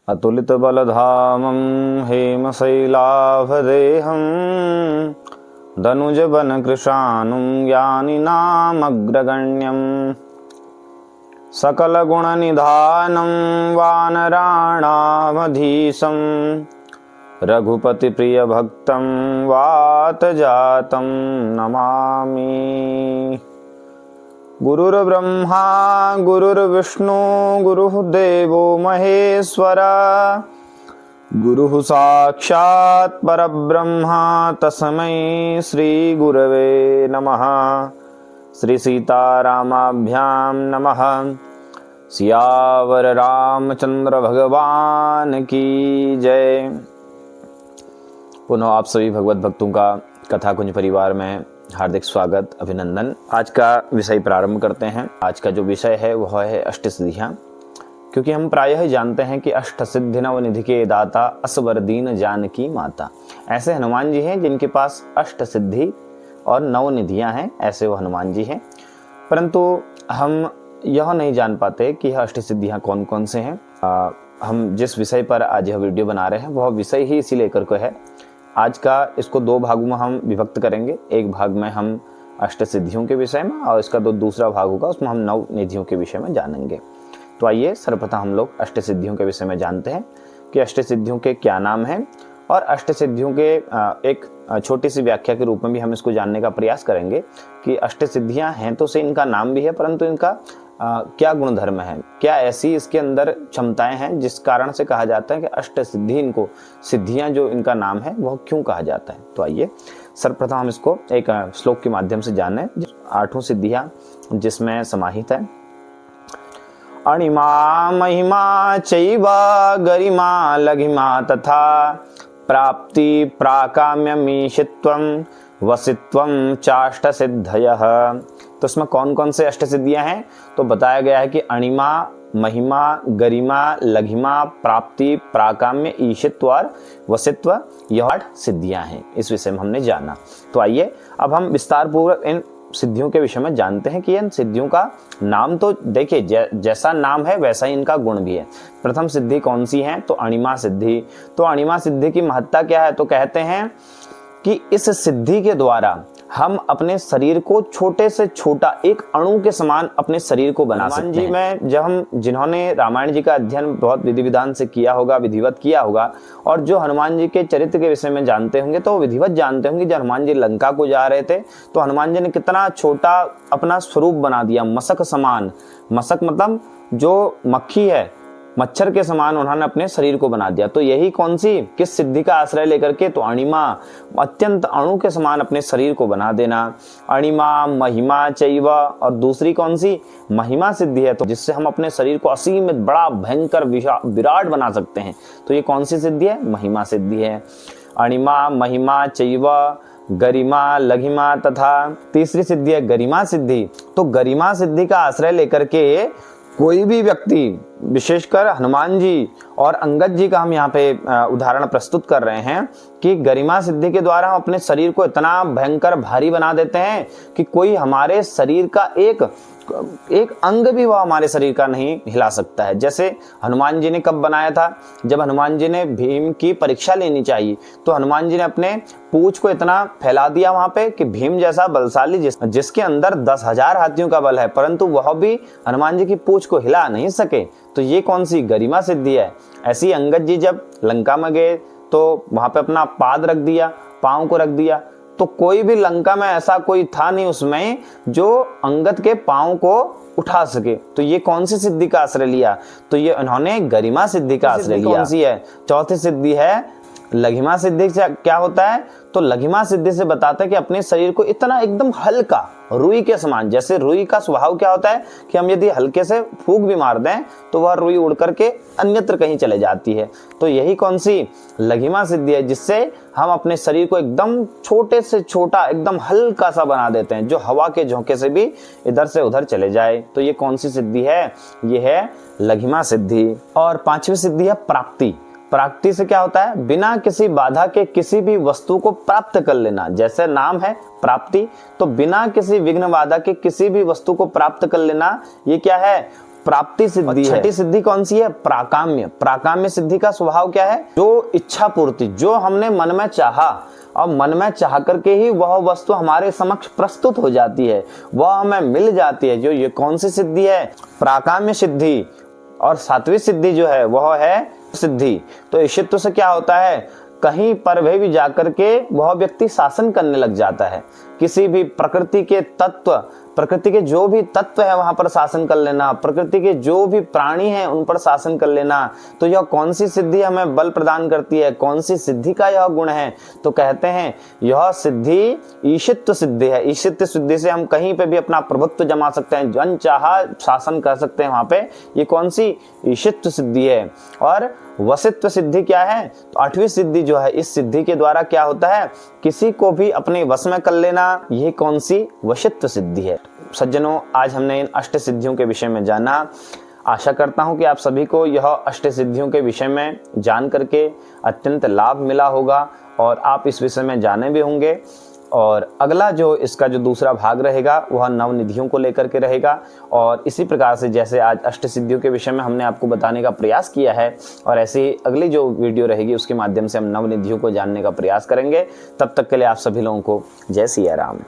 अतुलितबलधामं हेमशैलाभदेहं दनुजवनकृशानुं ज्ञानिनामग्रगण्यं सकलगुणनिधानं वानराणामधीशं रघुपतिप्रियभक्तं वातजातं नमामि। गुरुर्ब्रह्मा गुरुर्विष्णु गुरुः देवो महेश्वर गुरुः साक्षात् परब्रह्मा तस्मै श्री गुरवे नमः। श्री सीतारामाभ्यां नमः। सियावर रामचंद्र भगवान की जय। पुनः आप सभी भगवत भक्तों का कथा कुंज परिवार में हार्दिक स्वागत, अभिनंदन। आज का विषय प्रारंभ करते हैं। आज का जो विषय है वह है अष्टसिद्धियां, क्योंकि हम प्रायः जानते हैं कि अष्ट सिद्धि नवनिधि के दाता असवर दीन जानकी माता। ऐसे हनुमान जी हैं जिनके पास अष्ट सिद्धि और नवनिधियां हैं, ऐसे वो हनुमान जी हैं। परंतु हम यह नहीं जान पाते कि यह अष्ट सिद्धियां कौन कौन से हैं। हम जिस विषय पर आज यह वीडियो बना रहे हैं वह विषय ही इसी लेकर के है। आज का इसको दो भागों में हम विभक्त करेंगे। एक भाग में हम अष्ट सिद्धियों के विषय में और इसका दूसरा भाग होगा, उसमें हम नव निधियों के विषय में जानेंगे। तो आइए सर्वप्रथम हम लोग अष्ट सिद्धियों के विषय में जानते हैं कि अष्ट सिद्धियों के क्या नाम हैं, और अष्ट सिद्धियों के एक छोटी सी व्याख्या के रूप में भी हम इसको जानने का प्रयास करेंगे कि अष्ट सिद्धियां हैं तो से इनका नाम भी है, परंतु इनका क्या गुणधर्म है, क्या ऐसी इसके अंदर क्षमताएं हैं जिस कारण से कहा जाता है कि अष्ट सिद्धि, इनको सिद्धियां जो इनका नाम है वह क्यों कहा जाता है। तो आइए सर्वप्रथम हम इसको एक श्लोक के माध्यम से जानें। 8 सिद्धियां जिसमें समाहित है अणिमा महिमा चैव गरिमा लघिमा तथा प्राप्ति प्राकाम्यमीशित्वं वसित्वं चाष्ट सिद्धयः। तो इसमें कौन कौन से अष्ट सिद्धियां हैं, तो बताया गया है कि अणिमा महिमा गरिमा लघिमा प्राप्ति प्राकाम्य ईशित्व और वसित्व, यह 8 सिद्धियां हैं। इस विषय में हमने जाना। तो आइए अब हम विस्तार पूर्वक इन सिद्धियों के विषय में जानते हैं कि इन सिद्धियों का नाम तो देखिए जैसा नाम है वैसा ही इनका गुण भी है। प्रथम सिद्धि कौन सी है, तो अणिमा सिद्धि। तो अणिमा सिद्धि की महत्ता क्या है, तो कहते हैं कि इस सिद्धि के द्वारा हम अपने शरीर को छोटे से छोटा एक अणु के समान अपने शरीर को बना सकते हैं। जी में जब हम जिन्होंने रामायण जी का अध्ययन बहुत विधि विधान से किया होगा, विधिवत किया होगा, और जो हनुमान जी के चरित्र के विषय में जानते होंगे तो विधिवत जानते होंगे। जब हनुमान जी लंका को जा रहे थे तो हनुमान जी ने कितना छोटा अपना स्वरूप बना दिया, मशक समान। मशक मतलब जो मक्खी है, मच्छर के समान उन्होंने अपने शरीर को बना दिया। तो यही कौन सी किस सिद्धि का आश्रय लेकर के, तो अणिमा, अत्यंत अणु के समान अपने शरीर को बना देना। अणिमा महिमा चैव, और दूसरी कौन सी, महिमा सिद्धि है, तो जिससे हम अपने शरीर को असीमित बड़ा भयंकर विराट बना सकते हैं। तो ये कौन सी सिद्धि है, महिमा सिद्धि है। अणिमा महिमा चैव गरिमा लघिमा तथा तीसरी सिद्धि है गरिमा सिद्धि। तो गरिमा सिद्धि का आश्रय लेकर के कोई भी व्यक्ति, विशेषकर हनुमान जी और अंगद जी का हम यहाँ पे उदाहरण प्रस्तुत कर रहे हैं कि गरिमा सिद्धि के द्वारा हम अपने शरीर को इतना भयंकर भारी बना देते हैं कि कोई हमारे शरीर का एक अंग भी वह हमारे शरीर का नहीं हिला सकता है। जैसे हनुमान जी ने कब बनाया था, जब हनुमान जी ने भीम की परीक्षा लेनी चाहिए तो हनुमान जी ने अपने पूंछ को इतना फैला दिया वहां पे कि भीम जैसा बलशाली जिसके अंदर 10,000 हाथियों का बल है, परंतु वह भी हनुमान जी की पूंछ को हिला नहीं सके। तो ये कौन सी गरिमा सिद्धि है। ऐसी अंगद जी जब लंका में गए तो वहां पे अपना पाद रख दिया, पांव को रख दिया, तो कोई भी लंका में ऐसा कोई था नहीं उसमें जो अंगद के पांव को उठा सके। तो ये कौन सी सिद्धि का आश्रय लिया, तो ये उन्होंने गरिमा सिद्धि का आश्रय लिया। कौन सी है, चौथी सिद्धि है लघिमा सिद्धि। से क्या होता है, तो लघिमा सिद्धि से बताता है कि अपने शरीर को इतना एकदम हल्का, रुई के समान। जैसे रुई का स्वभाव क्या होता है कि हम यदि हल्के से फूंक भी मार दें तो वह रुई उड़ करके अन्यत्र कहीं चले जाती है। तो यही कौन सी लघिमा सिद्धि है, जिससे हम अपने शरीर को एकदम छोटे से छोटा, एकदम हल्का सा बना देते हैं, जो हवा के झोंके से भी इधर से उधर चले जाए। तो ये कौन सी सिद्धि है, ये है लघिमा सिद्धि। और 5वीं सिद्धि है प्राप्ति। प्राप्ति से क्या होता है, बिना किसी बाधा के किसी भी वस्तु को प्राप्त कर लेना। जैसे नाम है प्राप्ति, तो बिना किसी विघ्न बाधा के किसी भी वस्तु को प्राप्त कर लेना, ये क्या है, प्राप्ति सिद्धि है। छठी सिद्धि कौन सी है? प्राकाम्य। प्राकाम्य सिद्धि का स्वभाव क्या है? जो इच्छा पूर्ति, जो हमने मन में चाहा और मन में चाह करके ही वह वस्तु हमारे समक्ष प्रस्तुत हो जाती है, वह हमें मिल जाती है। जो ये कौन सी सिद्धि है? प्राकाम्य सिद्धि। और सातवीं सिद्धि जो है वह है सिद्धि। तो ईशित्व से क्या होता है? कहीं पर भी जाकर के वह व्यक्ति शासन करने लग जाता है। किसी भी प्रकृति के तत्व, प्रकृति के जो भी तत्व है वहां पर शासन कर लेना, प्रकृति के जो भी प्राणी हैं उन पर शासन कर लेना। तो यह कौन सी सिद्धि हमें बल प्रदान करती है? कौन सी सिद्धि का यह गुण है? तो कहते हैं यह सिद्धि ईशित्व सिद्धि है। ईशित्व सिद्धि से हम कहीं पे भी अपना प्रभुत्व जमा सकते हैं, जन चाहा शासन कर सकते हैं वहां पे। ये कौन सी? ईशित्व सिद्धि है। और वशित्व सिद्धि क्या है? तो आठवीं सिद्धि जो है, इस सिद्धि के द्वारा क्या होता है? किसी को भी अपने वश में कर लेना। यह कौन सी? वशित्व सिद्धि है। सज्जनों, आज हमने इन अष्ट सिद्धियों के विषय में जाना। आशा करता हूं कि आप सभी को यह अष्ट सिद्धियों के विषय में जान करके अत्यंत लाभ मिला होगा और आप इस विषय में जाने भी होंगे। और अगला जो इसका जो दूसरा भाग रहेगा वह नवनिधियों को लेकर के रहेगा। और इसी प्रकार से जैसे आज अष्ट सिद्धियों के विषय में हमने आपको बताने का प्रयास किया है, और ऐसे ही अगली जो वीडियो रहेगी उसके माध्यम से हम नवनिधियों को जानने का प्रयास करेंगे। तब तक के लिए आप सभी लोगों को जय सिया राम।